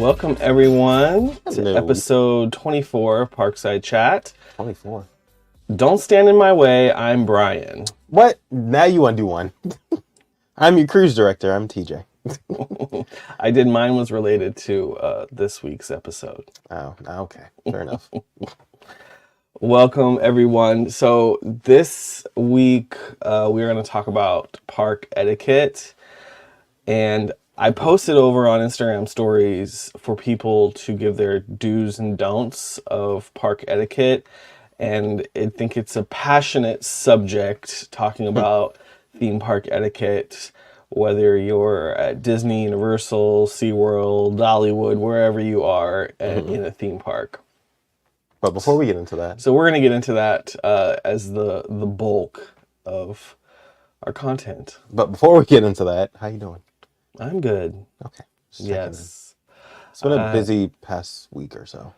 Welcome everyone to Hello. episode 24 of Parkside Chat. 24. Don't stand in my way, I'm Brian. What? Now you undo one. I'm your cruise director. I'm TJ. Mine was related to this week's episode. Oh, okay. Fair enough. Welcome everyone. So this week we're going to talk about park etiquette, and I posted over on Instagram stories for people to give their do's and don'ts of park etiquette, and I think it's a passionate subject talking about theme park etiquette, whether you're at Disney, Universal, SeaWorld, Dollywood, wherever you are in a theme park. But before we get into that, So we're going to get into that as the bulk of our content. how you doing? I'm good. Okay. Just checking in. Yes. It's been a busy past week or so.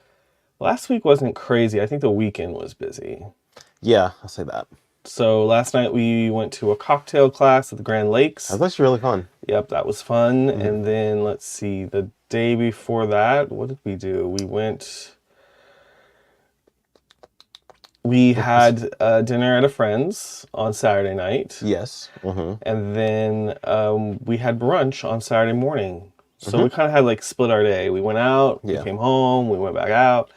Last week wasn't crazy. I think the weekend was busy. Yeah, I'll say that. So last night we went to a cocktail class at the Grand Lakes. That was actually really fun. Yep, that was fun. And then let's see, the day before that, what did we do? We had dinner at a friend's on Saturday night. Yes. Mm-hmm. And then we had brunch on Saturday morning. So we kind of had like split our day. We went out, we came home, we went back out.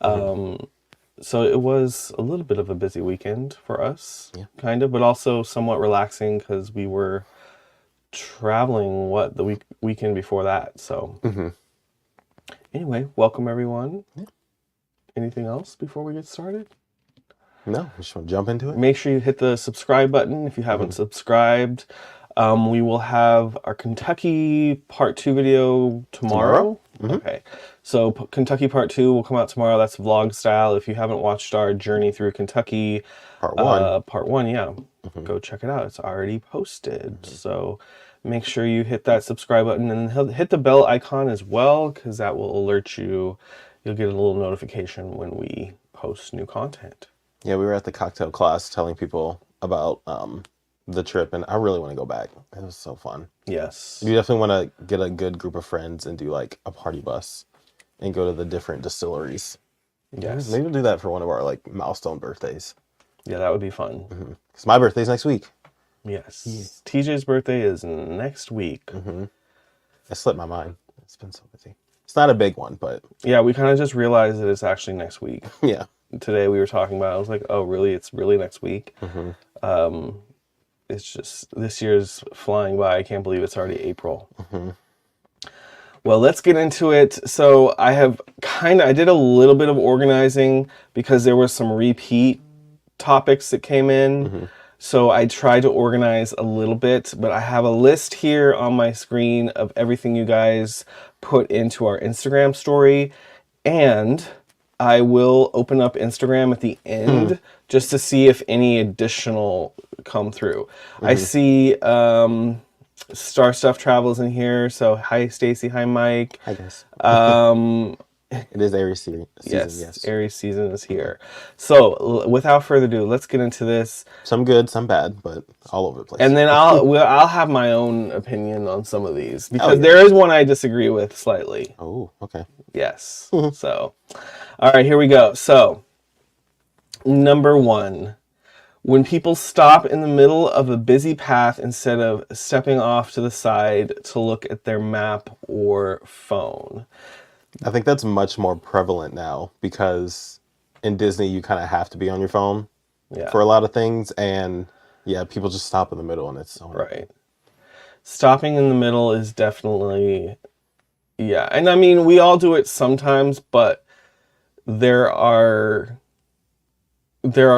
So it was a little bit of a busy weekend for us, kind of, but also somewhat relaxing because we were traveling the weekend before that. So anyway, welcome everyone. Yeah. Anything else before we get started? No, just want to jump into it. Make sure you hit the subscribe button if you haven't subscribed. We will have our Kentucky Part 2 video tomorrow. Okay. So Kentucky Part 2 will come out tomorrow. That's vlog style. If you haven't watched our journey through Kentucky, Part 1. Part 1, yeah. Go check it out. It's already posted. So make sure you hit that subscribe button and hit the bell icon as well, because that will alert you. You'll get a little notification when we post new content. Yeah, we were at the cocktail class telling people about the trip, and I really want to go back. It was so fun. Yes. You definitely want to get a good group of friends and do like a party bus and go to the different distilleries. Yes. Maybe we'll do that for one of our like milestone birthdays. Yeah, that would be fun. Because my birthday's next week. Yes. TJ's birthday is next week. It slipped my mind. It's been so busy. It's not a big one, but Yeah, we kind of just realized that it's actually next week. yeah. Today we were talking about it. I was like, oh, really? It's really next week? It's just, this year's flying by. I can't believe it's already April. Well, let's get into it. So I did a little bit of organizing because there were some repeat topics that came in. So I tried to organize a little bit, but I have a list here on my screen of everything you guys put into our Instagram story. And I will open up Instagram at the end just to see if any additional come through. I see Star Stuff Travels in here. So hi, Stacy. Hi, Mike. I guess. It is Aries season. Yes, Aries season is here. So without further ado, let's get into this. Some good, some bad, but all over the place. And then I'll have my own opinion on some of these because there is one I disagree with slightly. Oh, okay. Yes. So, all right, here we go. So, number 1, when people stop in the middle of a busy path instead of stepping off to the side to look at their map or phone. I think that's much more prevalent now because in Disney you kind of have to be on your phone for a lot of things, and people just stop in the middle, and it's so right. Stopping in the middle is definitely and I mean we all do it sometimes, but there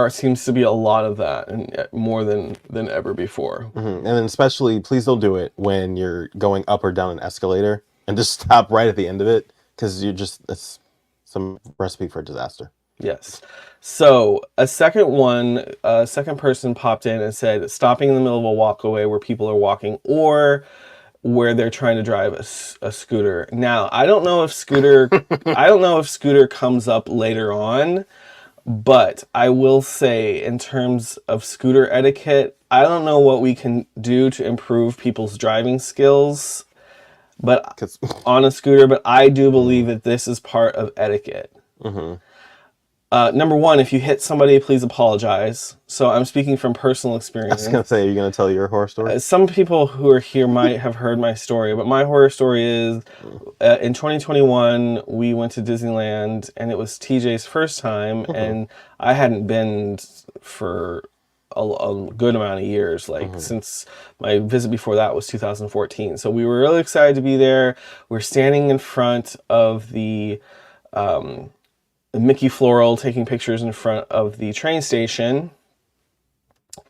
seems to be a lot of that, and more than ever before. And then especially, please don't do it when you're going up or down an escalator, and just stop right at the end of it, because it's some recipe for disaster. Yes. So a second person popped in and said stopping in the middle of a walkaway where people are walking, or where they're trying to drive a scooter. Now, I don't know if scooter comes up later on, but I will say in terms of scooter etiquette, I don't know what we can do to improve people's driving skills, but on a scooter. But I do believe that this is part of etiquette. Number one, if you hit somebody, please apologize. So I'm speaking from personal experience. I was going to say, are you going to tell your horror story? Some people who are here might have heard my story, but my horror story is in 2021, we went to Disneyland, and it was TJ's first time, and I hadn't been for a good amount of years, like since my visit before that was 2014. So we were really excited to be there. We're standing in front of the Mickey Floral, taking pictures in front of the train station,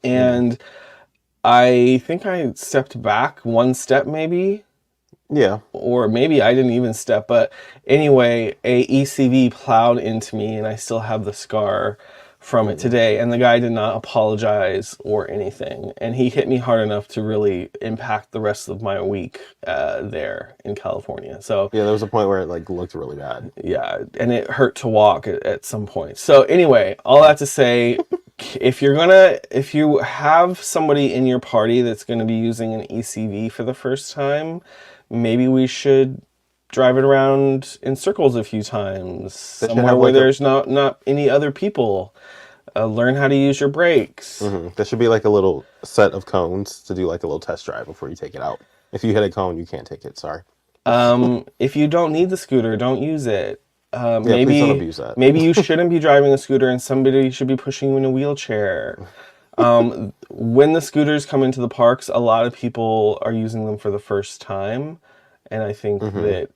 and I think I stepped back one step maybe. Yeah. Or maybe I didn't even step, but anyway, a ECV plowed into me, and I still have the scar from it today. And the guy did not apologize or anything, and he hit me hard enough to really impact the rest of my week there in California. So yeah, there was a point where it like looked really bad. Yeah, and it hurt to walk at some point. So anyway, all that to say, if you have somebody in your party that's going to be using an ECV for the first time, maybe we should drive it around in circles a few times, somewhere where there's not any other people. Learn how to use your brakes. There should be like a little set of cones to do like a little test drive before you take it out. If you hit a cone, you can't take it. Sorry. If you don't need the scooter, don't use it. Yeah, please don't abuse that. Maybe you shouldn't be driving a scooter, and somebody should be pushing you in a wheelchair. When the scooters come into the parks, a lot of people are using them for the first time, and I think that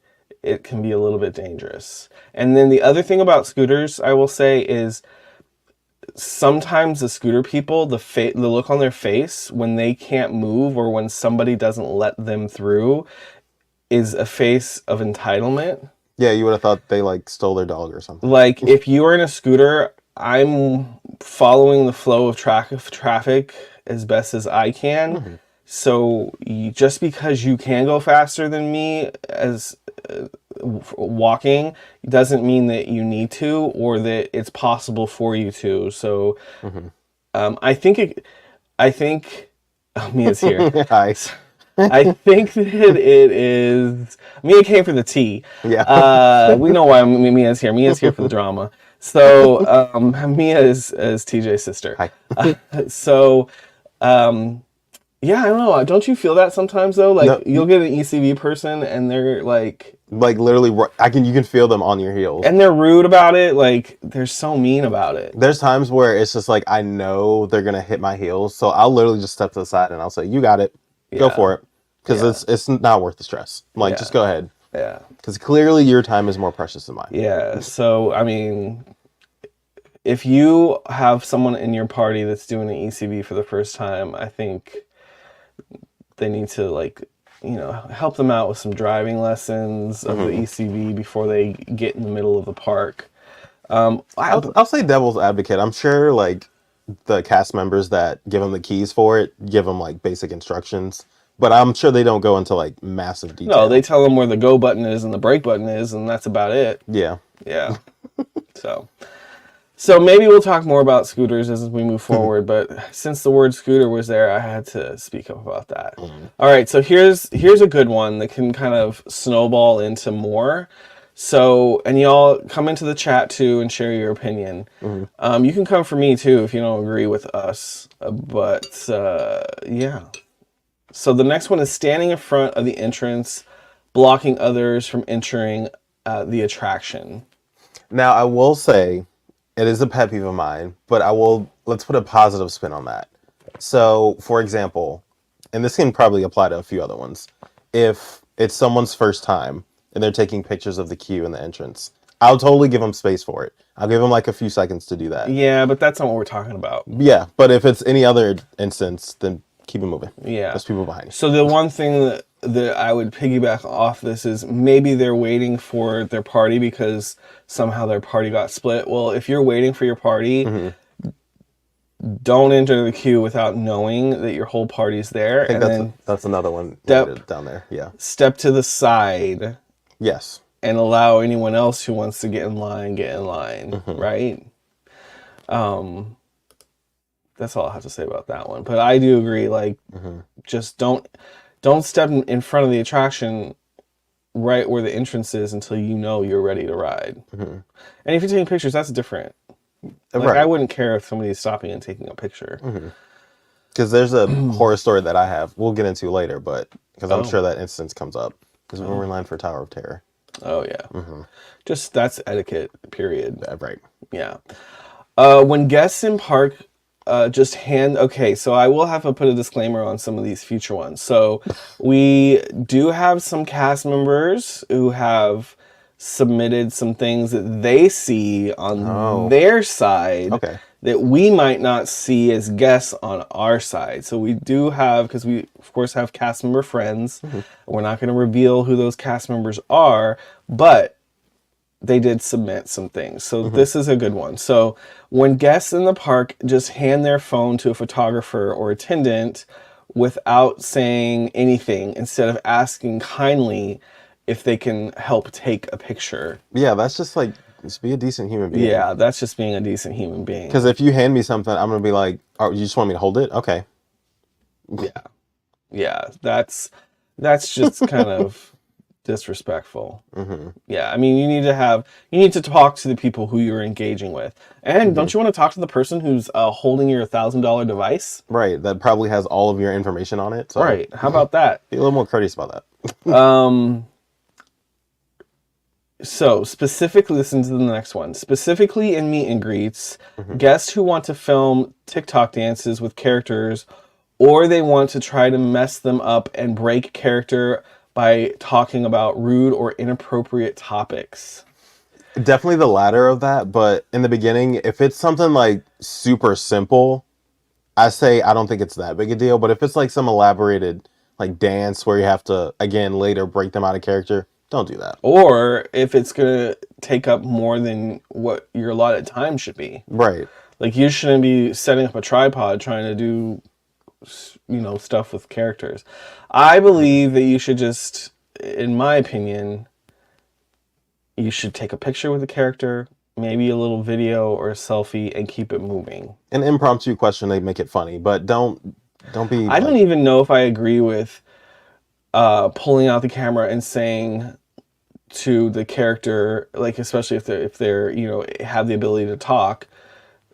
it can be a little bit dangerous. And then the other thing about scooters, I will say, is sometimes the scooter people, the look on their face when they can't move or when somebody doesn't let them through is a face of entitlement. Yeah, you would have thought they like stole their dog or something. Like if you are in a scooter, I'm following the flow of traffic as best as I can. So just because you can go faster than me as walking doesn't mean that you need to or that it's possible for you to. So I think Mia's here. Hi. I think that it is. Mia came for the tea. Yeah. We know why Mia's here. Mia's here for the drama. So Mia is TJ's sister. Hi. Yeah, I don't know. Don't you feel that sometimes though? Like No. You'll get an ECV person and they're like literally, you can feel them on your heels, and they're rude about it. Like they're so mean about it. There's times where it's just like I know they're gonna hit my heels, so I'll literally just step to the side and I'll say, "You got it, go for it," because it's not worth the stress. Like just go ahead. Yeah. Because clearly your time is more precious than mine. Yeah. So I mean, if you have someone in your party that's doing an ECV for the first time, I think they need to help them out with some driving lessons of the ECV before they get in the middle of the park. I'll say devil's advocate. I'm sure like the cast members that give them the keys for it give them like basic instructions, but I'm sure they don't go into like massive detail. No, they tell them where the go button is and the brake button is, and that's about it. Yeah. So maybe we'll talk more about scooters as we move forward, but since the word scooter was there, I had to speak up about that. All right, so here's a good one that can kind of snowball into more. So, and y'all come into the chat too and share your opinion. You can come for me too if you don't agree with us, but yeah. So the next one is standing in front of the entrance, blocking others from entering the attraction. Now, I will say, it is a pet peeve of mine, but let's put a positive spin on that. So, for example, and this can probably apply to a few other ones, if it's someone's first time and they're taking pictures of the queue in the entrance, I'll totally give them space for it. I'll give them like a few seconds to do that. Yeah, but that's not what we're talking about. Yeah, but if it's any other instance, then keep it moving. Yeah. There's people behind you. So the one thing that I would piggyback off this is maybe they're waiting for their party because somehow their party got split. Well, if you're waiting for your party, don't enter the queue without knowing that your whole party's there. I think that's another one down there. Yeah. Step to the side. Yes. And allow anyone else who wants to get in line, right? That's all I have to say about that one. But I do agree, just don't step in front of the attraction right where the entrance is until you know you're ready to ride. Mm-hmm. And if you're taking pictures, that's different. Like, Right. I wouldn't care if somebody's stopping and taking a picture. Because there's a horror story that I have. We'll get into later, but because I'm Oh, sure that instance comes up. Because when we're in line for Tower of Terror. oh yeah. Just that's etiquette. Period. Right. Yeah. When guests in park just hand, okay, so I will have to put a disclaimer on some of these future ones. So we do have some cast members who have submitted some things that they see on Oh. their side Okay. that we might not see as guests on our side. So we do have, because we of course have cast member friends. We're not going to reveal who those cast members are, but they did submit some things. So this is a good one. So when guests in the park just hand their phone to a photographer or attendant without saying anything, instead of asking kindly if they can help take a picture. Yeah, that's just like, just be a decent human being. Yeah, that's just being a decent human being. Because if you hand me something, I'm going to be like, oh, you just want me to hold it? Okay. Yeah. Yeah, that's just kind of disrespectful. Yeah, I mean, you need to talk to the people who you're engaging with, and don't you want to talk to the person who's holding your $1,000 device? Right. That probably has all of your information on it. So Right. How about that? be a little more courteous about that. So specifically, listen to the next one. Specifically in meet and greets, guests who want to film TikTok dances with characters, or they want to try to mess them up and break character by talking about rude or inappropriate topics. Definitely the latter of that. But in the beginning, if it's something like super simple, I say I don't think it's that big a deal. But if it's like some elaborated like dance where you have to, again, later break them out of character, don't do that. Or if it's going to take up more than what your allotted time should be. Right. Like, you shouldn't be setting up a tripod trying to do, stuff with characters. I believe that you should just, in my opinion, you should take a picture with the character, maybe a little video or a selfie, and keep it moving. An impromptu question, they make it funny, but don't be. I don't even know if I agree with pulling out the camera and saying to the character, like, especially if they're have the ability to talk,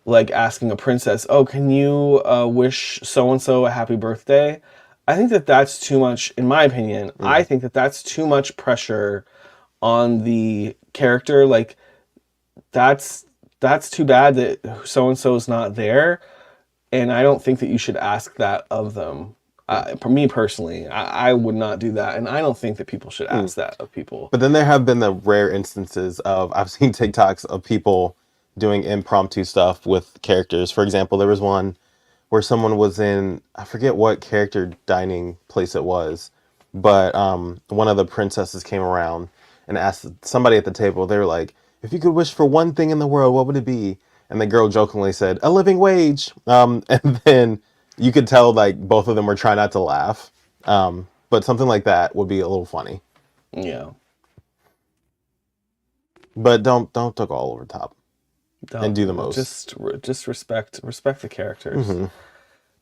like asking a princess, oh, can you wish so and so a happy birthday? I think that that's too much, in my opinion. I think that that's too much pressure on the character. Like, that's too bad that so and so is not there, and I don't think that you should ask that of them. For me personally, I would not do that, and I don't think that people should ask that of people. But then there have been the rare instances of, I've seen TikToks of people doing impromptu stuff with characters. For example, there was one where someone was in, I forget what character dining place it was, but one of the princesses came around and asked somebody at the table, they were like, if you could wish for one thing in the world, what would it be? And the girl jokingly said, a living wage. And then you could tell like both of them were trying not to laugh. But something like that would be a little funny. Yeah. But don't go all over the top. And do the most. Just respect the characters.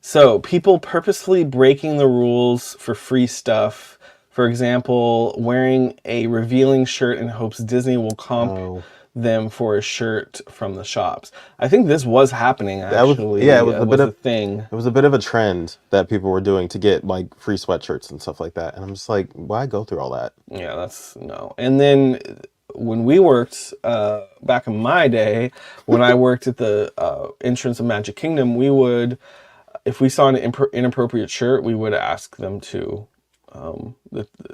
So people purposefully breaking the rules for free stuff. For example, wearing a revealing shirt in hopes Disney will comp them for a shirt from the shops. I think this was happening actually. It was a bit of a thing. It was a bit of a trend that people were doing to get like free sweatshirts and stuff like that. And I'm just like, why go through all that? Yeah, that's no. And then when we worked back in my day, when I worked at the entrance of Magic Kingdom, we would, if we saw an inappropriate shirt, we would ask them to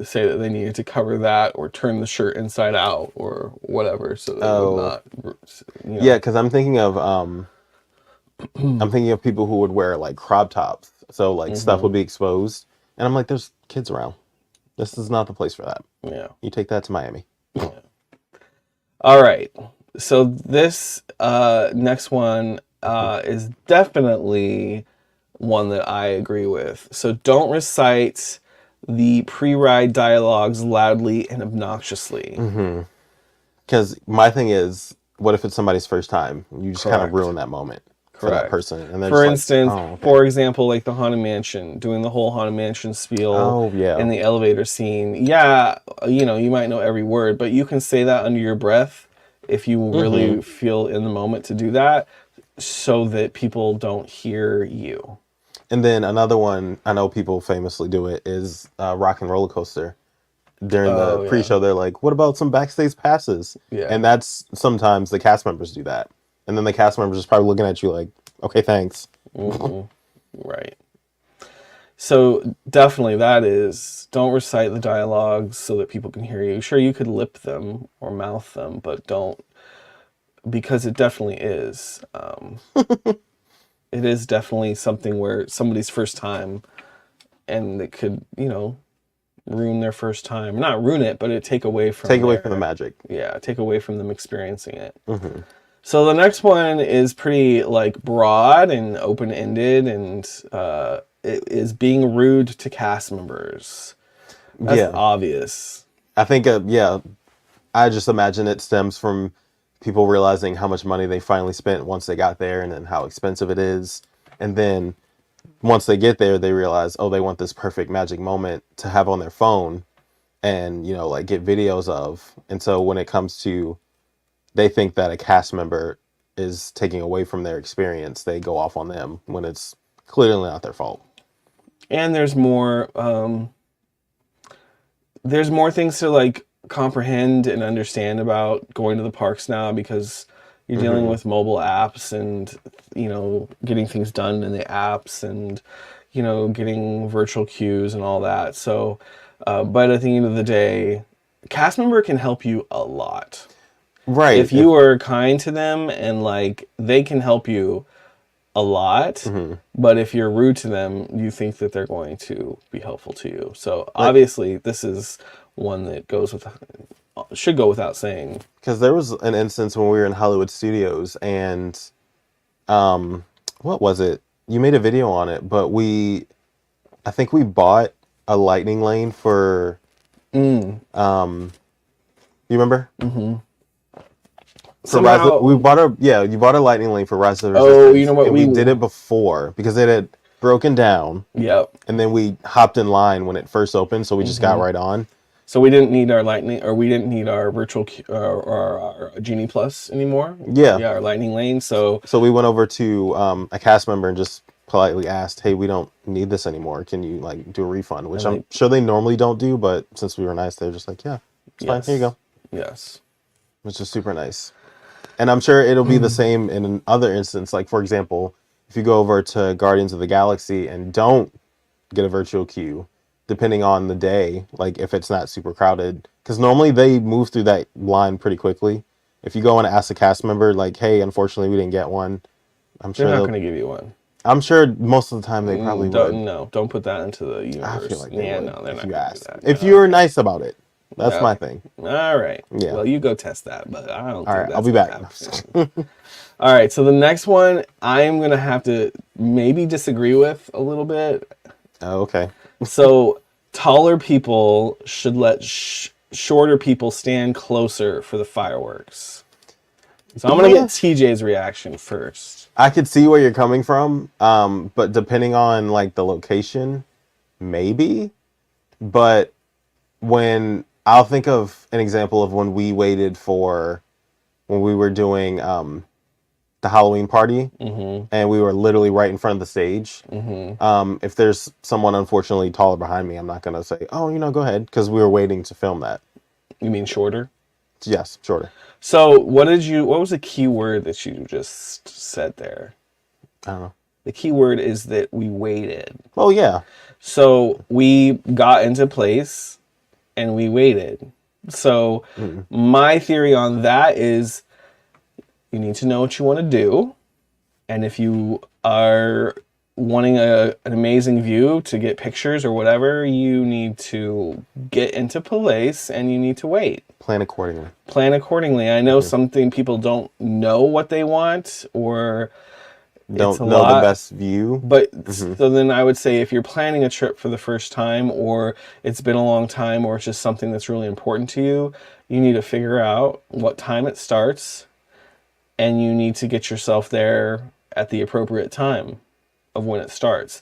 say that they needed to cover that or turn the shirt inside out or whatever, so they would not. Yeah, because I'm thinking of people who would wear like crop tops, so like stuff would be exposed, and I'm like, there's kids around. This is not the place for that. Yeah, you take that to Miami. Yeah. All right, so this next one is definitely one that I agree with. So don't recite the pre-ride dialogues loudly and obnoxiously. Because my thing is, what if it's somebody's first time? You just kind of ruin that moment. for that Correct. person, and they're For just like, instance, oh, okay. for example, like the Haunted Mansion, doing the whole Haunted Mansion spiel Oh yeah. in the elevator scene. Yeah, you might know every word, but you can say that under your breath if you really feel in the moment to do that, so that people don't hear you. And then another one I know people famously do it is Rock and Roller Coaster. During the Oh yeah, pre-show, they're like, "What about some backstage passes?" yeah. And that's sometimes the cast members do that, and then the cast members is probably looking at you like, "Okay, thanks." Right. So definitely that is, don't recite the dialogues so that people can hear you. Sure, you could lip them or mouth them, but don't, because it definitely is. It is definitely something where somebody's first time, and it could, ruin their first time. Not ruin it, but it take away Take from away from the their, magic. yeah, take away from them experiencing it. So the next one is pretty like broad and open ended, and it is being rude to cast members. That's Yeah, obvious. I think yeah, I just imagine it stems from people realizing how much money they finally spent once they got there, and then how expensive it is, and then once they get there, they realize, oh, they want this perfect magic moment to have on their phone, and like get videos of. And so when it comes to, they think that a cast member is taking away from their experience, they go off on them when it's clearly not their fault. And there's more things to like comprehend and understand about going to the parks now, because you're dealing with mobile apps and getting things done in the apps, and getting virtual queues and all that. So but at the end of the day, cast member can help you a lot Right. if you are kind to them, and like they can help you a lot. But if you're rude to them, you think that they're going to be helpful to you. So obviously this is one that should go without saying. Because there was an instance when we were in Hollywood Studios, and what was it? You made a video on it, but I think we bought a lightning lane for, you remember? For Somehow, we bought you bought a lightning lane for Rise of the oh, Resistance. you know what, and we did it before because it had broken down, yep. and then we hopped in line when it first opened, so we just got right on. So we didn't need our lightning, or we didn't need our virtual or our Genie Plus anymore. Yeah. Yeah, our lightning lane. So we went over to a cast member and just politely asked, "Hey, we don't need this anymore. Can you like do a refund?" Which I'm sure they normally don't do, but since we were nice, they're just like, "Yeah, it's fine. Here you go." Yes. Which is super nice. And I'm sure it'll be the same in another instance. Like, for example, if you go over to Guardians of the Galaxy and don't get a virtual queue, depending on the day, like if it's not super crowded, because normally they move through that line pretty quickly. If you go and ask a cast member, like, "Hey, unfortunately, we didn't get one," I'm sure they're not going to give you one. I'm sure most of the time they probably would. No, don't put that into the universe. I feel like they would, no, they're if not you going to asked. do that. If you were nice about it. That's Yeah. my thing. All right. Yeah. Well, you go test that, but I don't think All right, that's I'll be gonna back. happen. All right, so the next one I'm going to have to maybe disagree with a little bit. Oh, okay. So taller people should let shorter people stand closer for the fireworks. So I'm going to get TJ's reaction first. I could see where you're coming from, but depending on like the location, maybe. But I'll think of an example of when we waited when we were doing the Halloween party, and we were literally right in front of the stage. If there's someone unfortunately taller behind me, I'm not gonna say, "Oh, go ahead," because we were waiting to film that. You mean shorter? Yes, shorter. So what was the key word that you just said there? I don't know. The key word is that we waited. Oh yeah. So we got into place and we waited. So my theory on that is you need to know what you want to do. And if you are wanting an amazing view to get pictures or whatever, you need to get into place and you need to wait. Plan accordingly. Plan accordingly. I know people don't know what they want, or don't know the best view. But so then I would say if you're planning a trip for the first time, or it's been a long time, or it's just something that's really important to you, you need to figure out what time it starts, and you need to get yourself there at the appropriate time of when it starts.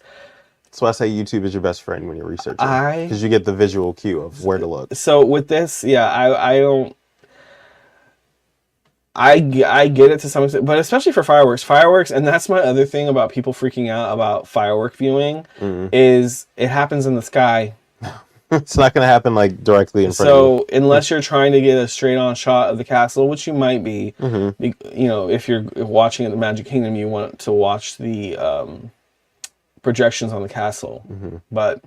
That's why I say YouTube is your best friend when you're researching. I Because you get the visual cue of where to look. So with this, yeah, I don't. I get it to some extent, but especially for fireworks, and that's my other thing about people freaking out about firework viewing, is it happens in the sky. It's not going to happen like directly in front of you. So unless you're trying to get a straight on shot of the castle, which you might be, you know, if you're watching at the Magic Kingdom, you want to watch the projections on the castle. But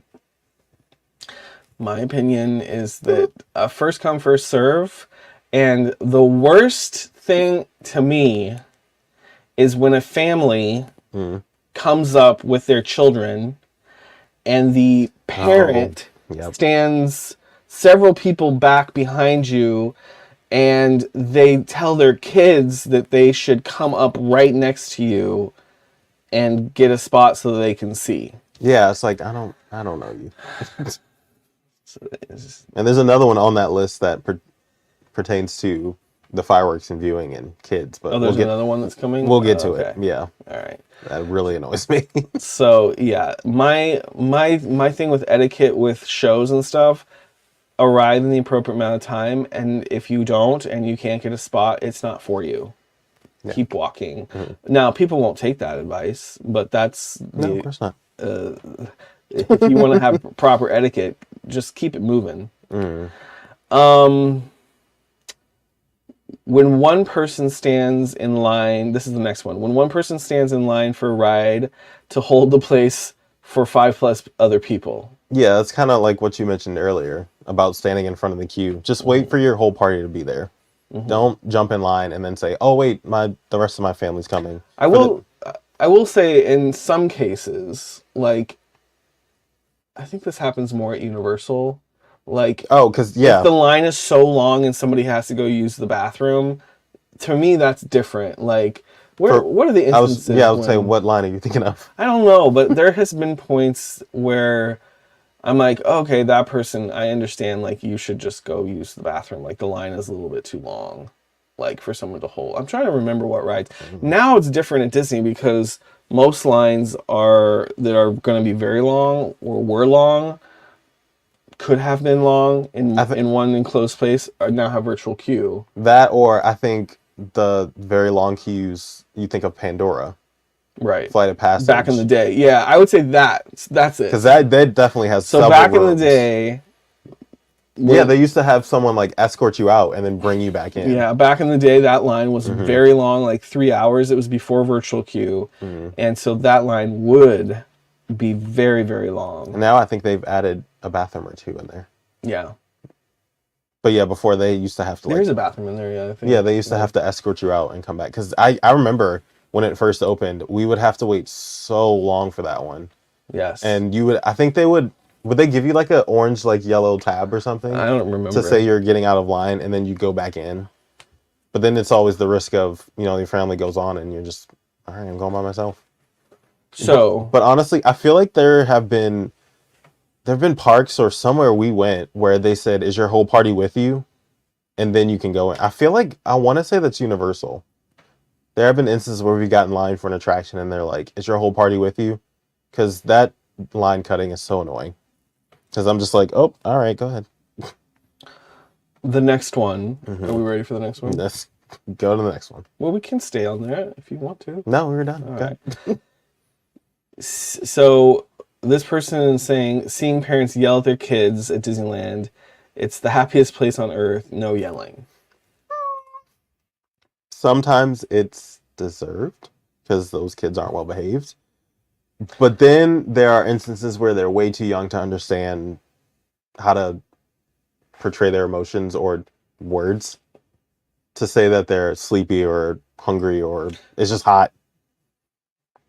my opinion is that first come, first serve. And the worst thing to me is when a family comes up with their children and the parent stands several people back behind you and they tell their kids that they should come up right next to you and get a spot so that they can see. Yeah, it's like, I don't know you. And there's another one on that list that pertains to the fireworks and viewing and kids, but there's another one that's coming. We'll get to it. Yeah. All right. That really annoys me. So yeah, my thing with etiquette with shows and stuff, arrive in the appropriate amount of time, and if you don't and you can't get a spot, it's not for you. Yeah. Keep walking. Now people won't take that advice, but that's no, of course not. If you want to have proper etiquette, just keep it moving. When one person stands in line, this is the next one. When one person stands in line for a ride to hold the place for 5+ other people. Yeah, it's kind of like what you mentioned earlier about standing in front of the queue. Just wait for your whole party to be there. Don't jump in line and then say, "Oh wait, the rest of my family's coming." I will say in some cases, like I think this happens more at Universal. Like, because if the line is so long and somebody has to go use the bathroom, to me that's different. Like, what are the instances? I was saying, what line are you thinking of? I don't know, but there has been points where I'm like, okay, that person, I understand. Like, you should just go use the bathroom. Like, the line is a little bit too long, like for someone to hold. I'm trying to remember what rides. Now it's different at Disney because most lines that are going to be very long or were long. Could have been long in one enclosed place, or now have virtual queue. That, or I think the very long queues, you think of Pandora. Right. Flight of Passage. Back in the day. Yeah, I would say that's it. Because that definitely has so back rooms. In the day... Yeah, they used to have someone like escort you out and then bring you back in. Yeah, back in the day, that line was very long, like 3 hours. It was before virtual queue. And so that line would be very, very long. And now I think they've added a bathroom or two in there. Yeah. But yeah, before they used to have to There's a bathroom in there, yeah, I think. Yeah, they used to have to escort you out and come back. Because I remember when it first opened, we would have to wait so long for that one. Yes. And I think would they give you like an orange, like yellow tab or something? I don't remember. To say you're getting out of line and then you go back in. But then it's always the risk of, your family goes on and you're just, all right, I'm going by myself. So. But honestly, I feel like there have been parks or somewhere we went where they said, "Is your whole party with you?" And then you can go in. I feel like I want to say that's Universal. There have been instances where we got in line for an attraction and they're like, "Is your whole party with you?" Because that line cutting is so annoying. Because I'm just like, "Oh, all right, go ahead." The next one. Are we ready for the next one? Let's go to the next one. Well, we can stay on there if you want to. No, we were done. All right. So this person is saying, seeing parents yell at their kids at Disneyland, it's the happiest place on earth, no yelling. Sometimes it's deserved because those kids aren't well behaved. But then there are instances where they're way too young to understand how to portray their emotions or words to say that they're sleepy or hungry or it's just hot.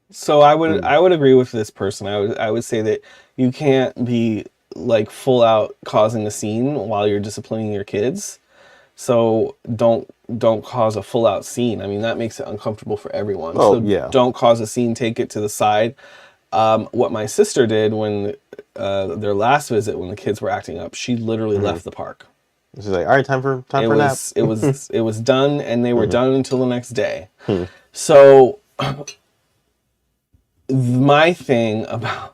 So I would agree with this person. I would say that you can't be like full out causing a scene while you're disciplining your kids. So don't cause a full out scene. I mean, that makes it uncomfortable for everyone. Oh, yeah. Don't cause a scene. Take it to the side. What my sister did when their last visit, when the kids were acting up, she literally left the park. She's like, "All right, time for a nap." It was done, and they were done until the next day. So my thing about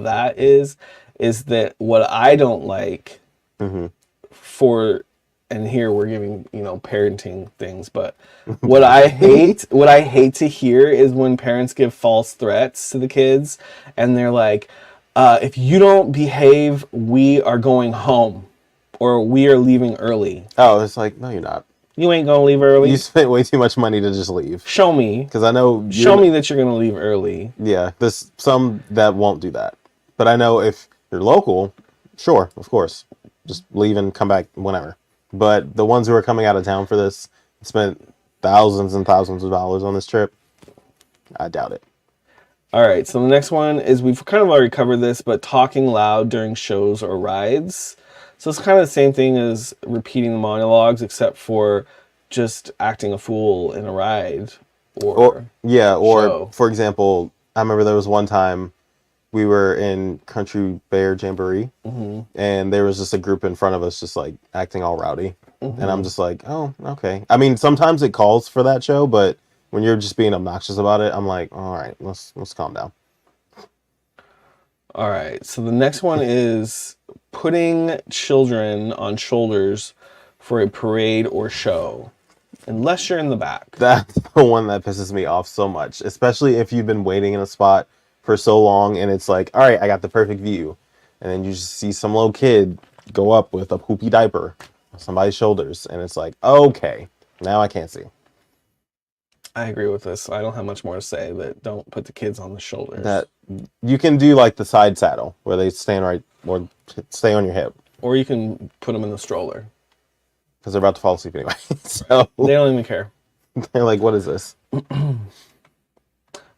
that is that what I don't like Mm-hmm. for, and here we're giving, parenting things, but what I hate to hear is when parents give false threats to the kids and they're like, if you don't behave, we are going home or we are leaving early. Oh, it's like, no, you're not. You ain't gonna leave early. You spent way too much money to just leave. Show me. Because I know Show me that you're gonna leave early. Yeah, there's some that won't do that. But I know if you're local, sure, of course. Just leave and come back whenever. But the ones who are coming out of town for this spent thousands and thousands of dollars on this trip. I doubt it. All right, so the next one is, we've kind of already covered this, but talking loud during shows or rides. So it's kind of the same thing as repeating the monologues, except for just acting a fool in a ride or Or for example, I remember there was one time we were in Country Bear Jamboree, and there was just a group in front of us just like acting all rowdy. And I'm just like, oh, okay. I mean, sometimes it calls for that show, but when you're just being obnoxious about it, I'm like, all right, let's calm down. All right, so the next one is putting children on shoulders for a parade or show, unless you're in the back. That's the one that pisses me off so much, especially if you've been waiting in a spot for so long and it's like, all right, I got the perfect view. And then you just see some little kid go up with a poopy diaper on somebody's shoulders. And it's like, okay, now I can't see. I agree with this. I don't have much more to say, but don't put the kids on the shoulders. That you can do like the side saddle where they stand right or stay on your hip. Or you can put them in the stroller. Because they're about to fall asleep anyway. So they don't even care. They're like, what is this?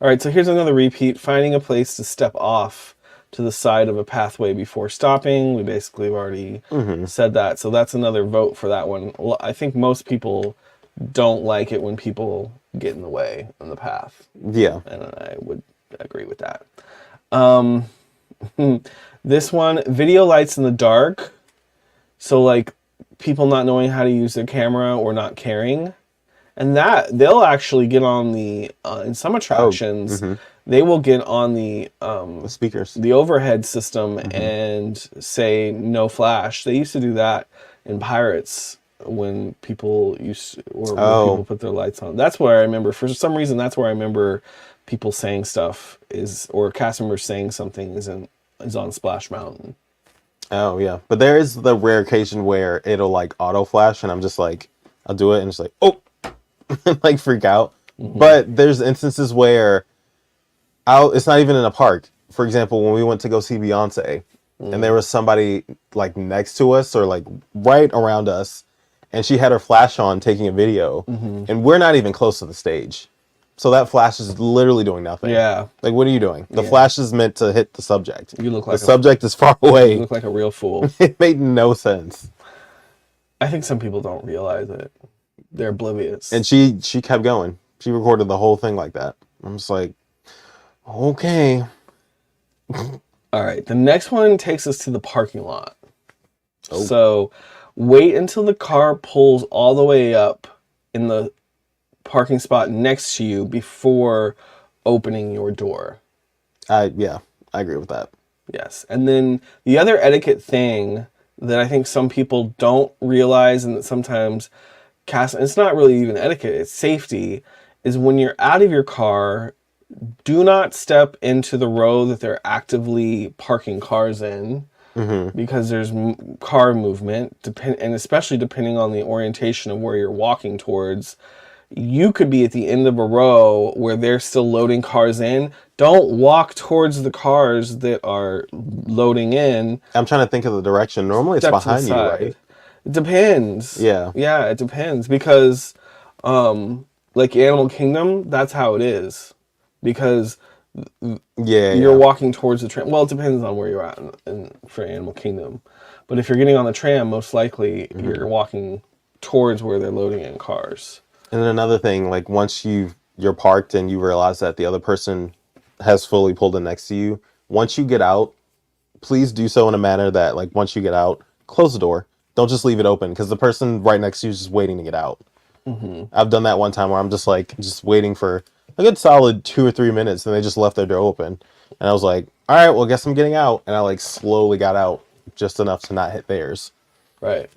All right, so here's another repeat. Finding a place to step off to the side of a pathway before stopping. We basically have already said that. So that's another vote for that one. I think most people don't like it when people get in the way on the path. Yeah. And I would agree with that. This one, video lights in the dark. So like people not knowing how to use their camera or not caring. And that they'll actually get on the in some attractions, they will get on the speakers, the overhead system, and say no flash. They used to do that in Pirates when people when people put their lights on. That's where I remember, for some reason, that's where I remember people saying stuff or cast members saying something is on Splash Mountain. Oh yeah, but there is the rare occasion where it'll like auto flash, and I'm just like, I'll do it, and it's like, oh. Like freak out. But there's instances where it's not even in a park. For example, when we went to go see Beyonce and there was somebody like next to us or like right around us and she had her flash on taking a video and we're not even close to the stage. So that flash is literally doing nothing. Yeah. Like, what are you doing? The flash is meant to hit the subject. You look like the subject is far away. You look like a real fool. It made no sense. I think some people don't realize it. They're oblivious. And she kept going. She recorded the whole thing like that. I'm just like, okay. All right. The next one takes us to the parking lot. Oh. So wait until the car pulls all the way up in the parking spot next to you before opening your door. I agree with that. Yes. And then the other etiquette thing that I think some people don't realize, and that sometimes it's not really even etiquette, it's safety, is when you're out of your car, do not step into the row that they're actively parking cars in, because there's car movement, and especially depending on the orientation of where you're walking towards. You could be at the end of a row where they're still loading cars in. Don't walk towards the cars that are loading in. I'm trying to think of the direction. Normally it's behind you, right? It depends. Yeah. Yeah, it depends, because like Animal Kingdom, that's how it is. Because you're walking towards the tram. Well, it depends on where you're at for Animal Kingdom. But if you're getting on the tram, most likely you're walking towards where they're loading in cars. And then another thing, like once you're parked and you realize that the other person has fully pulled in next to you, once you get out, please do so in a manner that, like, once you get out, close the door. Don't just leave it open, because the person right next to you is just waiting to get out. I've done that one time where I'm just waiting for a good solid 2 or 3 minutes, and they just left their door open. And I was like, all right, well, I guess I'm getting out. And I like slowly got out just enough to not hit theirs. Right.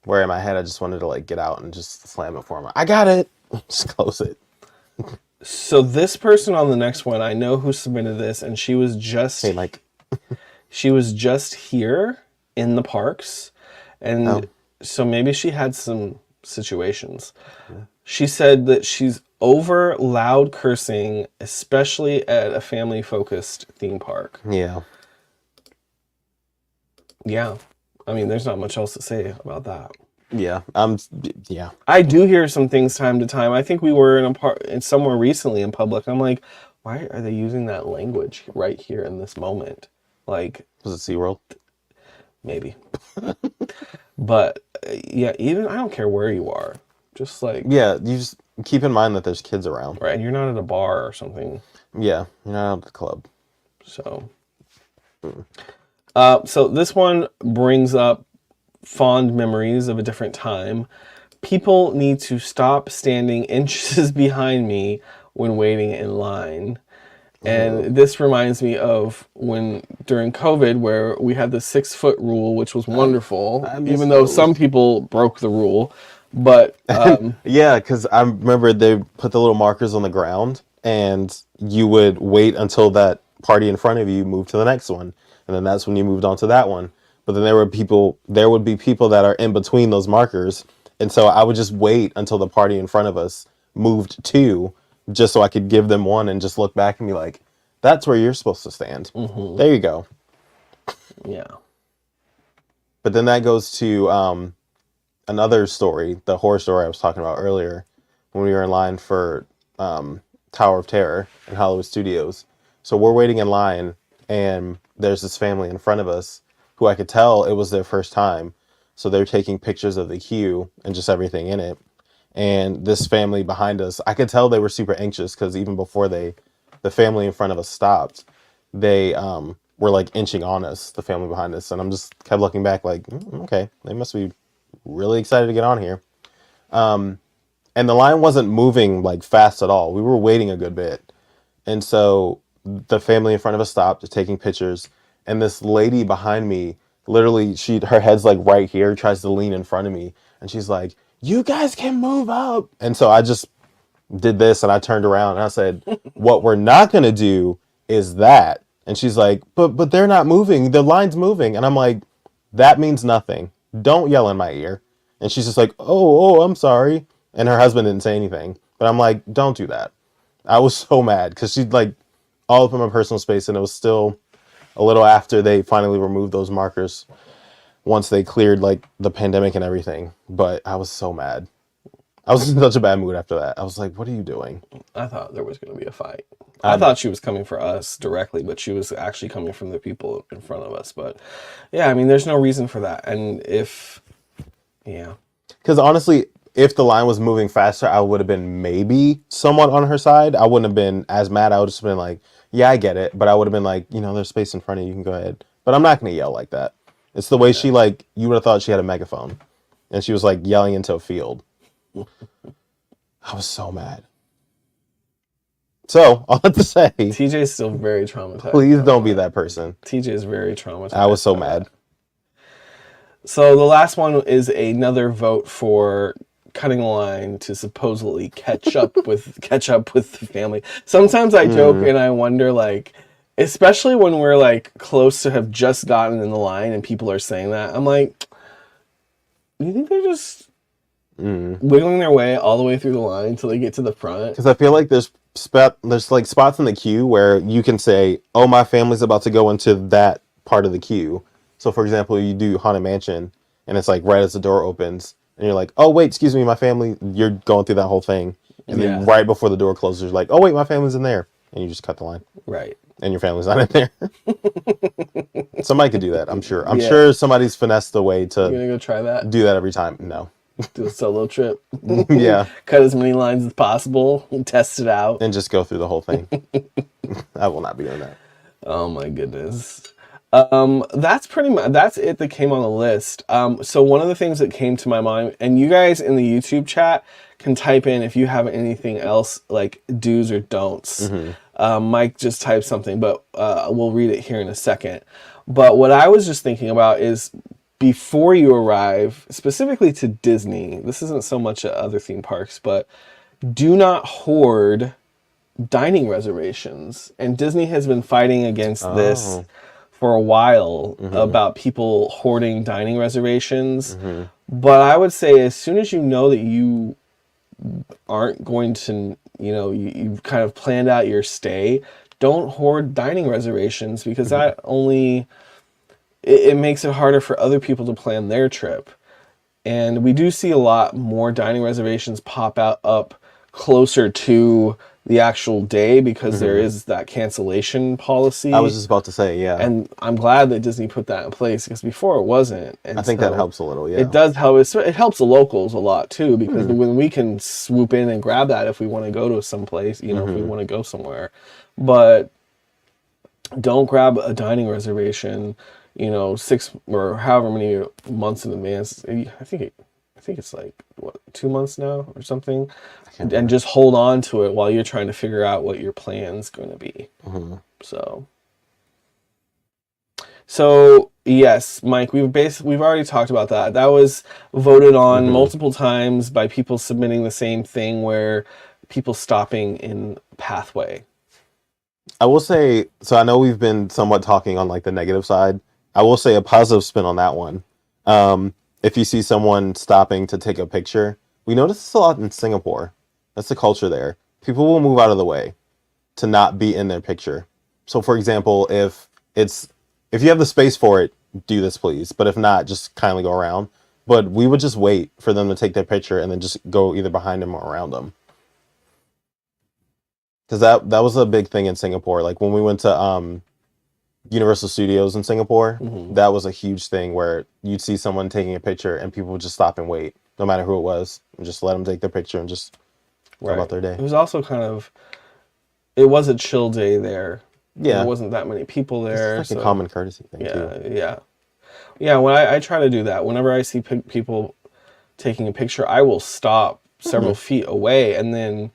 Where in my head, I just wanted to like get out and just slam it for them. I got it. Just close it. So this person on the next one, I know who submitted this, and she was just Hey, Mike. she was just here in the parks, and so maybe she had some situations. Yeah. She said that she's over loud cursing, especially at a family-focused theme park. Yeah. Yeah. I mean, there's not much else to say about that. Yeah. Yeah. I do hear some things time to time. I think we were in somewhere recently in public. I'm like, why are they using that language right here in this moment? Like, was it SeaWorld? Maybe. But yeah, even I don't care where you are. Just like, yeah, you just keep in mind that there's kids around. Right, and you're not at a bar or something. Yeah, you're not out at the club. So so this one brings up fond memories of a different time. People need to stop standing inches behind me when waiting in line. And this reminds me of when during COVID, where we had the 6-foot rule, which was wonderful, even though some people broke the rule. But yeah, because I remember they put the little markers on the ground, and you would wait until that party in front of you moved to the next one, and then that's when you moved on to that one. But then there would be people that are in between those markers, and so I would just wait until the party in front of us moved to, just so I could give them one and just look back and be like, that's where you're supposed to stand. Mm-hmm. There you go. Yeah. But then that goes to another story, the horror story I was talking about earlier, when we were in line for Tower of Terror in Hollywood Studios. So we're waiting in line, and there's this family in front of us who I could tell it was their first time. So they're taking pictures of the queue and just everything in it. And this family behind us, I could tell they were super anxious because even before the family in front of us stopped, they were like inching on us, the family behind us. And I'm just kept looking back like, okay, they must be really excited to get on here. And the line wasn't moving like fast at all. We were waiting a good bit. And so the family in front of us stopped taking pictures. And this lady behind me, literally, her head's like right here, tries to lean in front of me. And she's like, you guys can move up. And so I just did this, and I turned around and I said, what we're not going to do is that. And she's like, but they're not moving. The line's moving. And I'm like, that means nothing. Don't yell in my ear. And she's just like, oh, I'm sorry. And her husband didn't say anything. But I'm like, don't do that. I was so mad because she'd like all up in my personal space, and it was still a little after they finally removed those markers once they cleared like the pandemic and everything. But I was so mad. I was in such a bad mood after that. I was like, what are you doing? I thought there was going to be a fight. I thought she was coming for us directly, but she was actually coming from the people in front of us. But yeah, I mean, there's no reason for that. And because honestly, if the line was moving faster, I would have been maybe somewhat on her side. I wouldn't have been as mad. I would have just been like, yeah, I get it. But I would have been like, there's space in front of you. You can go ahead. But I'm not going to yell like that. It's the way she like, you would have thought she had a megaphone. And she was like yelling into a field. I was so mad. So, all that to say, TJ's still very traumatized. Please don't be that person. TJ is very traumatized. I was so mad. So the last one is another vote for cutting a line to supposedly catch up with the family. Sometimes I joke and I wonder, like, especially when we're like close to have just gotten in the line and people are saying that, I'm like, do you think they're just wiggling their way all the way through the line until they get to the front? Because I feel like there's like spots in the queue where you can say, oh, my family's about to go into that part of the queue. So for example, you do Haunted Mansion and it's like right as the door opens and you're like, oh wait, excuse me, my family, you're going through that whole thing. And then right before the door closes, you're like, oh wait, my family's in there. And you just cut the line. Right. And your family's not in there. Somebody could do that, I'm sure. I'm sure somebody's finessed the way to You're gonna go try that? Do that every time. No. Do a solo trip. Yeah. Cut as many lines as possible and test it out. And just go through the whole thing. I will not be doing that. Oh my goodness. That's pretty much that's it that came on the list. So one of the things that came to my mind, and you guys in the YouTube chat can type in if you have anything else like do's or don'ts. Mike just typed something, but we'll read it here in a second. But what I was just thinking about is before you arrive, specifically to Disney, this isn't so much at other theme parks, but do not hoard dining reservations. And Disney has been fighting against this Oh. for a while Mm-hmm. about people hoarding dining reservations. Mm-hmm. But I would say as soon as you know that you aren't going to, you've kind of planned out your stay, don't hoard dining reservations because Mm-hmm. that only, it makes it harder for other people to plan their trip. And we do see a lot more dining reservations pop out up closer to the actual day because there Mm-hmm. is that cancellation I was policy. just about to say, yeah. And I'm glad that Disney put that in place because before it wasn't. I And think that so helps a little, it yeah. does help. It helps the locals a lot too because Mm-hmm. when we can swoop in and grab that if we want to go to some place, if we Mm-hmm. want to go somewhere. But don't grab a dining reservation, 6 or however many months in advance. I think it's like what 2 months now or something, I can't and remember. just hold on to it while you're trying to figure out what your plan's going to be. Mm-hmm. So yes, Mike, we've already talked about that. That was voted on Mm-hmm. multiple times by people submitting the same thing where people stopping in pathway. I will say, so I know we've been somewhat talking on like the negative side. I will say a positive spin on that one. If you see someone stopping to take a picture, we notice this a lot in Singapore. That's the culture there. People will move out of the way to not be in their picture. So, for example, if you have the space for it, do this please. But if not, just kindly go around. But we would just wait for them to take their picture and then just go either behind them or around them. Because that was a big thing in Singapore. Like when we went to Universal Studios in Singapore, Hmm. that was a huge thing where you'd see someone taking a picture and people would just stop and wait, no matter who it was, and just let them take their picture and just go about Right. their day. It was also it was a chill day there. There Yeah, wasn't that many people this is there, like a so common courtesy thing too. yeah, yeah, yeah. When I try to do that, whenever I see people taking a picture, I will stop Hmm. several feet away and then,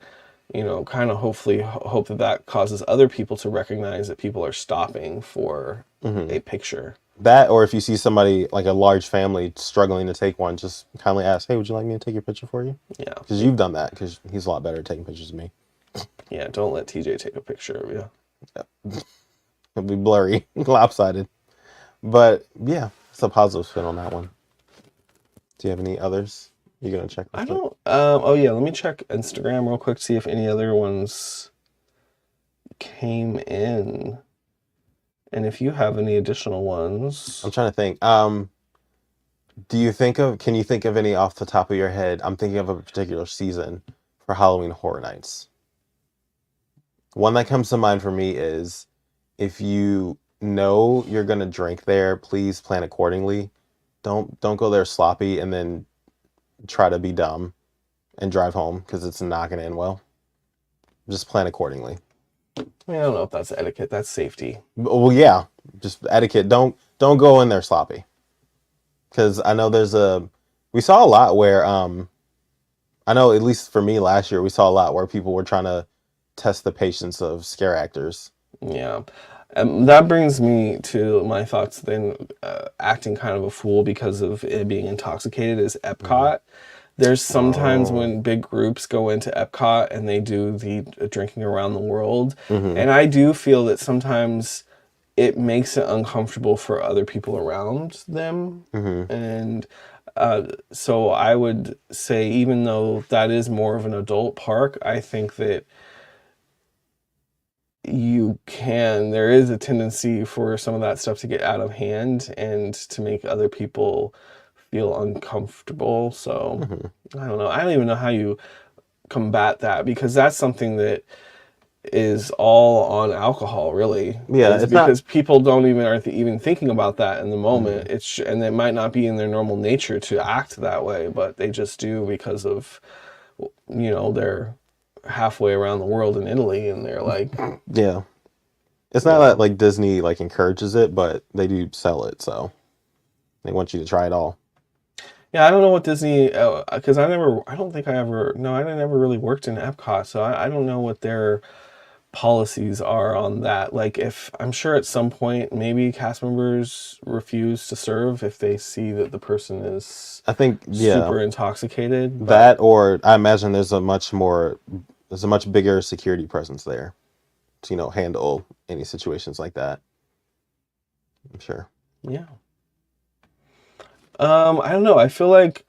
kind of hopefully hope that that causes other people to recognize that people are stopping for Hmm. a picture. That, or if you see somebody like a large family struggling to take one, just kindly ask, "Hey, would you like me to take your picture for you?" Yeah, Because you've done that. Because he's a lot better at taking pictures than me. yeah. Don't let TJ take a picture of you. It'll be blurry, lopsided. But yeah, it's a positive spin on that one. Do you have any others you're gonna check real I quick? don't. Oh yeah. Let me check Instagram real quick. See if any other ones came in, and if you have any additional ones. I'm trying to think. Can you think of any off the top of your head? I'm thinking of a particular season for Halloween Horror Nights. One that comes to mind for me is if you know you're gonna drink there, please plan accordingly. Don't go there sloppy and then try to be dumb and drive home because it's not gonna end well. Just plan accordingly. I don't know if that's etiquette. That's safety. Well, yeah, just etiquette. Don't go in there sloppy because I know we saw a lot where I know at least for me last year we saw a lot where people were trying to test the patience of scare actors. Yeah. That brings me to my thoughts then, acting kind of a fool because of it being intoxicated is Mhm. Epcot. There's sometimes Oh. when big groups go into Epcot and they do the drinking around the world. Hmm. And I do feel that sometimes it makes it uncomfortable for other people around them. Hmm. And so I would say, even though that is more of an adult park, I think that there is a tendency for some of that stuff to get out of hand and to make other people feel uncomfortable. So Hmm. I don't know. I don't even know how you combat that because that's something that is all on alcohol, really. Yeah, Is it's not. because people don't even aren't even thinking about that in the Mhm. moment. And it might not be in their normal nature to act that way, but they just do because of they're halfway around the world in Italy and they're like, Yeah, It's not that like Disney like encourages it, but they do sell it, so they want you to try it all. Yeah, I don't know what Disney, because I don't think I ever, no, I never really worked in Epcot, so I don't know what their policies are on that. Like, if I'm sure at some point maybe cast members refuse to serve if they see that the person is I think super intoxicated. that, or I imagine there's a much bigger security presence there to handle any situations like that. I'm sure. Yeah. I don't know. I feel like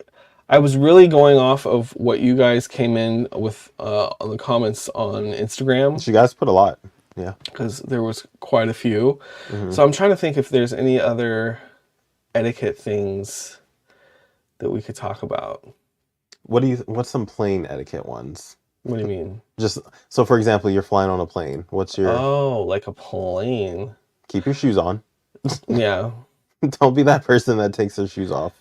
I was really going off of what you guys came in with on the comments on Instagram, So you guys put a lot. Yeah. because there was quite a few. Hmm. So I'm trying to think if there's any other etiquette things that we could talk about. What's some plane etiquette ones? What do you mean? Just so, for example, you're flying on a plane. What's your Oh, like a plane. keep your shoes on. Yeah. Don't be that person that takes their shoes off.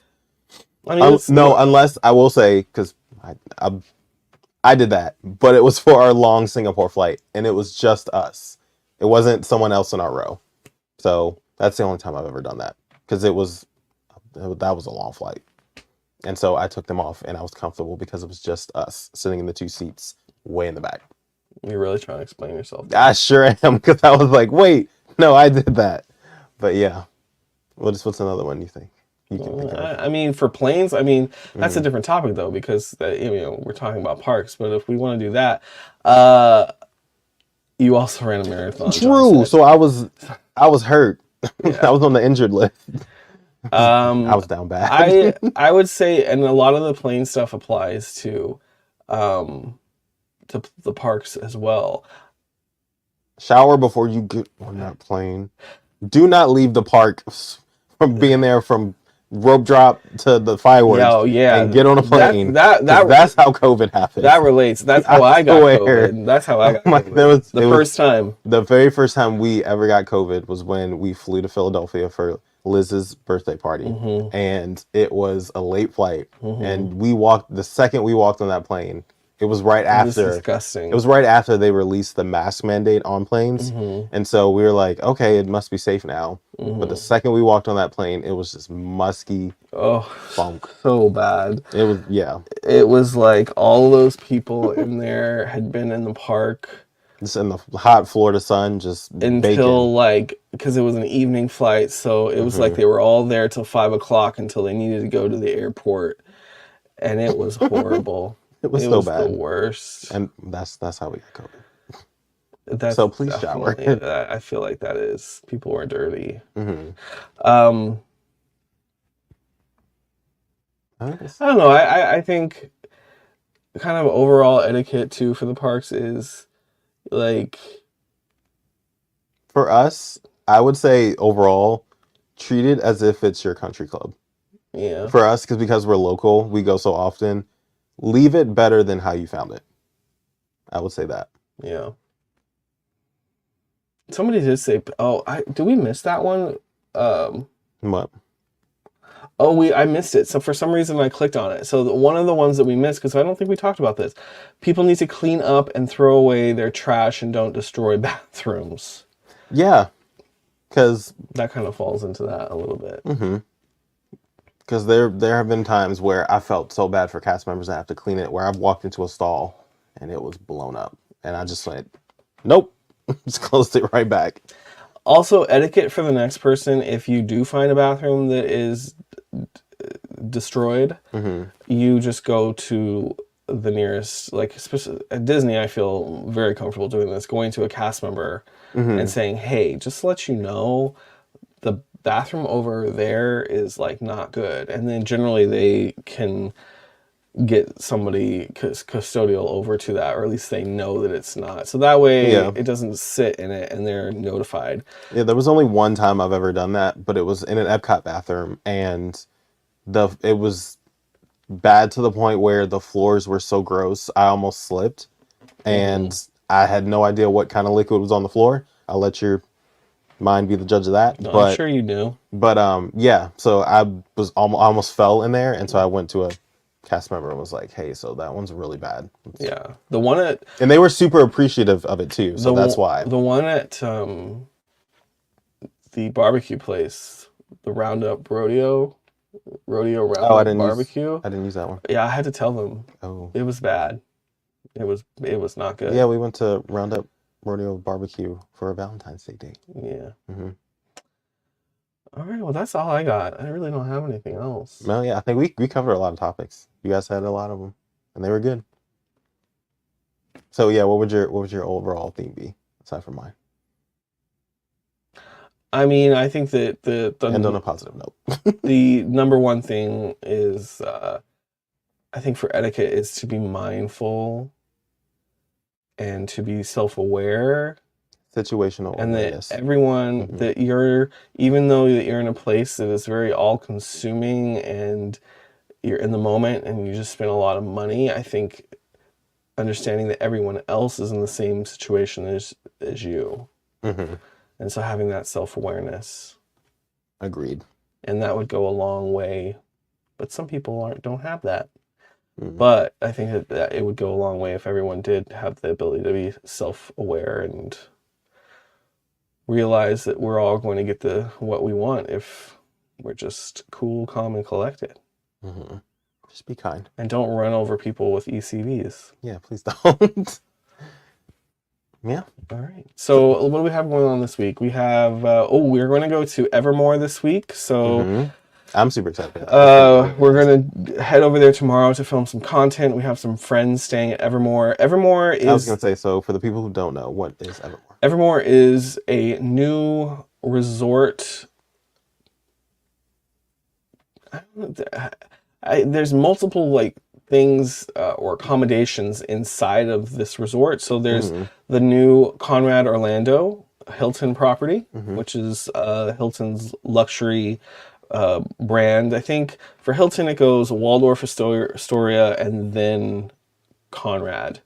I mean, it's No, unless I will say, because I I did that, but it was for our long Singapore flight, and it was just us. It wasn't someone else in our row. So that's the only time I've ever done that, because that was a long flight, and so I took them off, and I was comfortable because it was just us sitting in the two seats way in the back. You're really trying to explain yourself. I sure am, because I was like, wait, no, I did that. But yeah, what's another one you think you can think of? I mean, for planes, I mean, that's a different topic though, because we're talking about parks. But if we want to do that, you also ran a marathon. True. So I was hurt. Yeah. I was on the injured list. I I was down bad. I would say, and a lot of the plane stuff applies to the parks as well. Shower before you get on that plane. Do not leave the park from being there from rope drop to the fireworks. Yo, yeah, and get on a plane. That's how COVID happened. That relates. That's how I got COVID. That's how I got COVID. The very first time we ever got COVID was when we flew to Philadelphia for Liz's birthday party, and it was a late flight, and the second we walked on that plane, it was right after. Disgusting. It was right after they released the mask mandate on planes, and so we were like, okay, it must be safe now. But the second we walked on that plane, it was just musky. Oh, funk. So bad. It was, yeah. It was like all those people in there had been in the park. Just in the hot Florida sun, just until because it was an evening flight, so it was like they were all there till 5 o'clock until they needed to go to the airport, and it was horrible. It was so bad. The worst. And that's how we got COVID. So please shower. I feel like that is. People were dirty. I don't know. I think kind of overall etiquette too for the parks is like, for us, I would say overall, treat it as if it's your country club. Yeah. For us, because we're local, we go so often. Leave it better than how you found it. I would say that. Yeah. Somebody did say, did we miss that one? What? Oh, I missed it. So for some reason I clicked on it. So one of the ones that we missed, because I don't think we talked about this, people need to clean up and throw away their trash and don't destroy bathrooms. Yeah. Because that kind of falls into that a little bit. Because there have been times where I felt so bad for cast members that have to clean it, where I've walked into a stall and it was blown up. And I just went, nope. Just closed it right back. Also, etiquette for the next person, if you do find a bathroom that is destroyed, you just go to the nearest, like especially at Disney, I feel very comfortable doing this, going to a cast member and saying, hey, just to let you know, the bathroom over there is like not good. And then generally they can get somebody custodial over to that, or at least they know that it's not. So that way it doesn't sit in it and they're notified. Yeah, there was only one time I've ever done that, but it was in an Epcot bathroom, and it was bad to the point where the floors were so gross I almost slipped, and I had no idea what kind of liquid was on the floor. I'll let your mind be the judge of that. No, I'm sure you do. But yeah, so I almost fell in there, and so I went to a cast member and was like, hey, so that one's really bad. Yeah. The one at... And they were super appreciative of it too, so that's why. The one at the barbecue place, the Roundup Rodeo Oh, Roundup Barbecue. I didn't use that one. Yeah, I had to tell them Oh, it was bad. It was not yeah, good. we went to Roundup Rodeo Barbecue for a Valentine's Day date. Yeah. Hmm. All right. Well, that's all I got. I really don't have anything else. Well, yeah, I think we covered a lot of topics. You guys had a lot of them, and they were good. So yeah, what would your overall theme be aside from mine? I mean, I think that End on a positive note. the number one thing is, I think for etiquette is to be mindful and to be self-aware, Situational and that awareness. everyone Hmm. that you're, even though that you're in a place that is very all-consuming and you're in the moment and you just spend a lot of money, I think understanding that everyone else is in the same situation as you, Hmm. and so having that self-awareness, Agreed. and that would go a long way. But some people don't have that. Mm. But I think that it would go a long way if everyone did have the ability to be self-aware and realize that we're all going to get what we want if we're just cool, calm, and collected. Hmm. Just be kind. And don't run over people with ECVs. Yeah, please don't. Yeah. All right. So what do we have going on this week? We have, we're going to go to Evermore this week. So Hmm. I'm super excited for that. we're going to head over there tomorrow to film some content. We have some friends staying at Evermore. Evermore is... I was going to say, so for the people who don't know, what is Evermore? Evermore is a new resort. There's multiple like things or accommodations inside of this resort. So there's the new Conrad Orlando Hilton property, which is Hilton's luxury brand. I think for Hilton it goes Waldorf Astoria and then Conrad.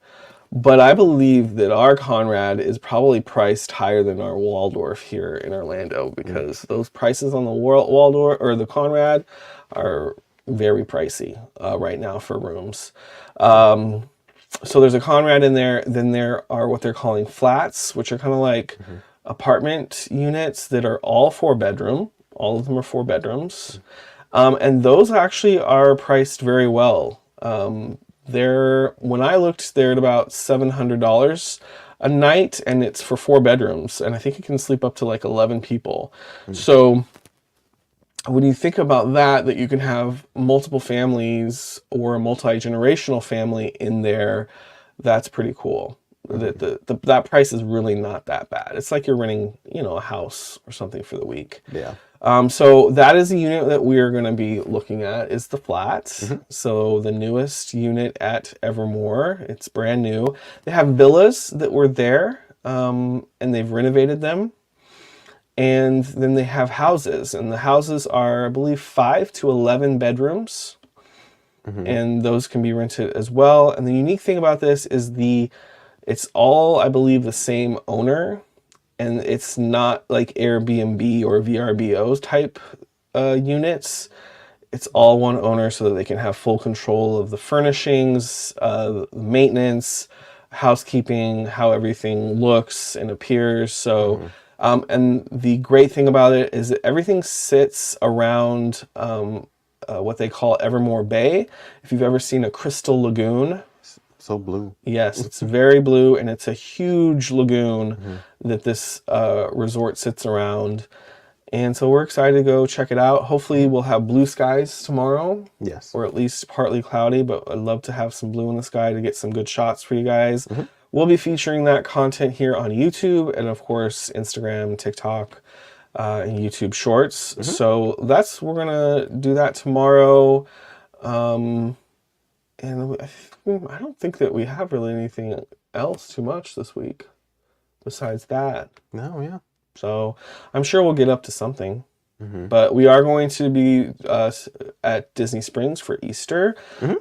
But I believe that our Conrad is probably priced higher than our Waldorf here in Orlando, because those prices on the Waldorf or the Conrad are very pricey right now for rooms. So there's a Conrad in there. Then there are what they're calling flats, which are kind of like apartment units that are all 4-bedroom. All of them are 4 bedrooms. And those actually are priced very well. When I looked, they're at about $700 a night, and it's for 4 bedrooms, and I think it can sleep up to like 11 people. So when you think about that you can have multiple families or a multi-generational family in there, that's pretty cool. That price is really not that bad. It's like you're renting, a house or something for the week. Yeah. So that is the unit that we are going to be looking at, is the flats. So the newest unit at Evermore, it's brand new. They have villas that were there, and they've renovated them. And then they have houses, and the houses are, I believe, 5 to 11 bedrooms. And those can be rented as well. And the unique thing about this is it's all, I believe, the same owner. And it's not like Airbnb or VRBO type units. It's all one owner, so that they can have full control of the furnishings, maintenance, housekeeping, how everything looks and appears. So, and the great thing about it is that everything sits around what they call Evermore Bay. If you've ever seen a crystal lagoon, So blue. yes, it's very blue, and it's a huge lagoon that this resort sits around. And so we're excited to go check it out. Hopefully we'll have blue skies tomorrow. Yes. Or at least partly cloudy, but I'd love to have some blue in the sky to get some good shots for you guys. We'll be featuring that content here on YouTube, and of course Instagram, TikTok, and YouTube Shorts. So we're gonna do that tomorrow. And I don't think that we have really anything else too much this week besides that. No, yeah. So I'm sure we'll get up to something. But we are going to be at Disney Springs for Easter.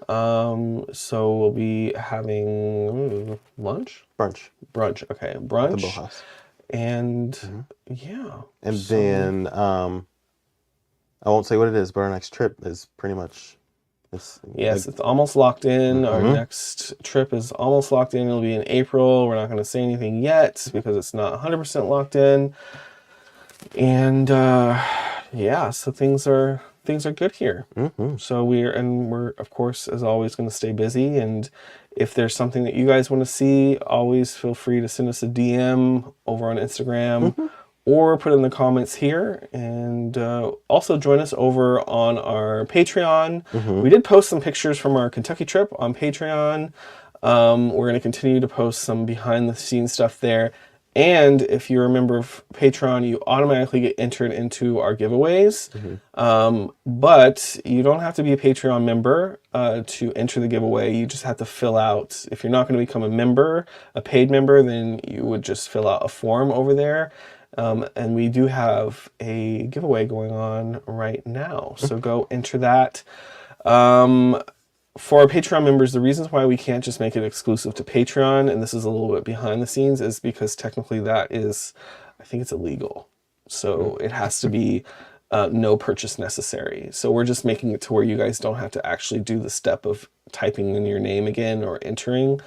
So we'll be having lunch? Brunch. Brunch. Okay, The brunch. Boathouse. And yeah. And then I won't say what it is, but our next trip is pretty much Yes, it's almost locked in. Our next trip is almost locked in. It'll be in April. We're not going to say anything yet because it's not 100% locked in. And yeah, so things are good here. So we're of course, as always, going to stay busy. And if there's something that you guys want to see, always feel free to send us a DM over on Instagram or put it in the comments here. And also join us over on our Patreon. We did post some pictures from our Kentucky trip on Patreon. We're going to continue to post some behind the scenes stuff there. And if you're a member of Patreon, you automatically get entered into our giveaways. But you don't have to be a Patreon member to enter the giveaway. You just have to fill out, if you're not going to become a member, a paid member, then you would just fill out a form over there. And we do have a giveaway going on right now. So go enter that. For our Patreon members, the reasons why we can't just make it exclusive to Patreon, and this is a little bit behind the scenes, is because technically that is, I think it's illegal. So it has to be no purchase necessary. So we're just making it to where you guys don't have to actually do the step of typing in your name again or entering.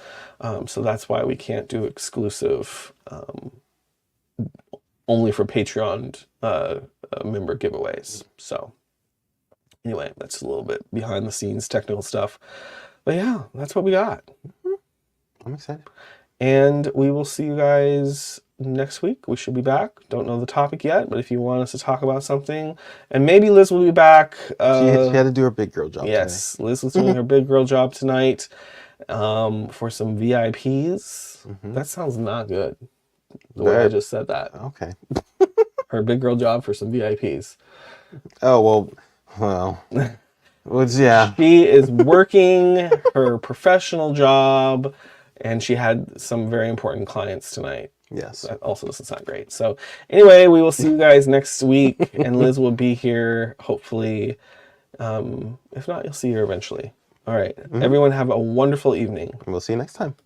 So that's why we can't do exclusive only for Patreon member giveaways. So anyway, that's a little bit behind the scenes technical stuff. But yeah, that's what we got. I'm excited. And we will see you guys next week. We should be back. Don't know the topic yet, but if you want us to talk about something, and maybe Liz will be back. She had to do her big girl job yes, today. Liz was doing her big girl job tonight for some VIPs. That sounds not good. The way I just said that. Okay. Her big girl job for some VIPs. Oh, well, yeah. She is working her professional job, and she had some very important clients tonight. Yes. That also doesn't sound great. So anyway, we will see you guys next week, and Liz will be here, hopefully. If not, you'll see her eventually. All right. Everyone have a wonderful evening. We'll see you next time.